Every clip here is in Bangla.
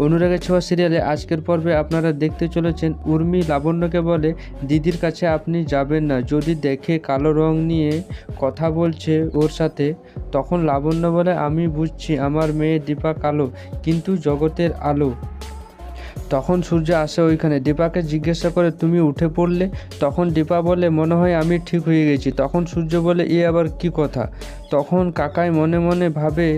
অনুরাগের ছোঁয়া সিরিয়ালে আজকের পর্বে আপনারা দেখতে চলেছেন উর্মি লাবণ্যকে বলে দিদির কাছে আপনি যাবেন না, যদি দেখে কালো রং নিয়ে কথা বলছে ওর সাথে। তখন লাবণ্য বলে আমি বুঝছি আমার মেয়ে দীপা কালো, কিন্তু জগতের আলো। তখন সূর্য আসে ওইখানে, দীপাকে জিজ্ঞাসা করে তুমি উঠে পড়লে? তখন দীপা বলে মনে হয় আমি ঠিক হয়ে গেছি। তখন সূর্য বলে এ আবার কি কথা? তখন কাকাই মনে মনে ভাবে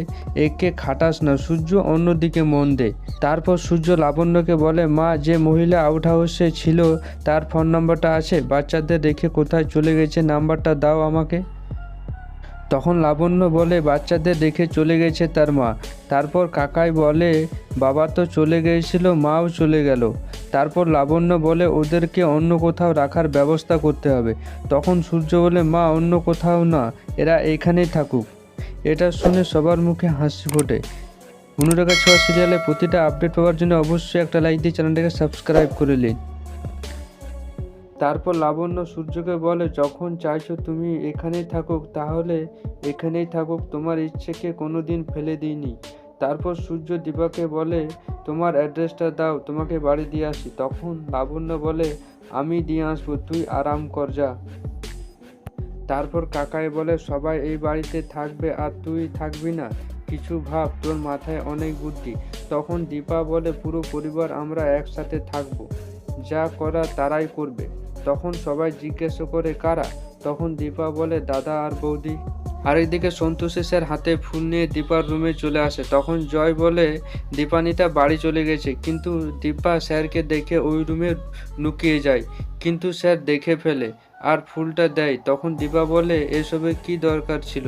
একে খাটাস না, সূর্য অন্যদিকে মন দে। তারপর সূর্য লাবণ্যকে বলে মা, যে মহিলা আউট হাউসে ছিল তার ফোন নাম্বারটা আছে? বাচ্চাদের রেখে কোথায় চলে গেছে, নাম্বারটা দাও আমাকে। তখন লাবণ্য বলে বাচ্চাদের রেখে চলে গেছে তার মা। তারপর কাকাই বলে বাবা তো চলে গিয়েছিল, মাও চলে গেল। তারপর লাবণ্য বলে ওদেরকে অন্য কোথাও রাখার ব্যবস্থা করতে হবে। তখন সূর্য বলে মা, অন্য কোথাও না, এরা এখানেই থাকুক। এটা শুনে সবার মুখে হাসি ফোটে। অনুরাগের ছোঁয়া সিরিয়ালে প্রতিটা আপডেট পাওয়ার জন্য অবশ্যই একটা লাইক দিয়ে চ্যানেলটাকে সাবস্ক্রাইব করে নিন। তারপর লাবণ্য সূর্যকে বলে যখন চাইছো তুমি এখানেই থাকুক, তাহলে এখানেই থাকুক, তোমার ইচ্ছেকে কোনো দিন ফেলে দিইনি। তারপর সূর্য দীপাকে বলে তোমার অ্যাড্রেসটা দাও, তোমাকে বাড়ি দিয়ে আসি। তখন লাবণ্য বলে আমি দিয়ে আসবো, তুই আরাম কর যা। তারপর কাকাই বলে সবাই এই বাড়িতে থাকবে আর তুই থাকবি না, কিছু ভাব, তোর মাথায় অনেক বুদ্ধি। তখন দীপা বলে পুরো পরিবার আমরা একসাথে থাকবো, যা করার তারাই করবে। তখন সবাই জিজ্ঞাসা করে কারা? তখন দীপা বলে দাদা আর বৌদি। আরেকদিকে সন্তোষী স্যার হাতে ফুল নিয়ে দীপার রুমে চলে আসে। তখন জয় বলে দীপানিতা বাড়ি চলে গেছে, কিন্তু দীপা স্যারকে দেখে ওই রুমে লুকিয়ে যায়, কিন্তু স্যার দেখে ফেলে আর ফুলটা দেয়। তখন দীপা বলে এসবে কি দরকার ছিল?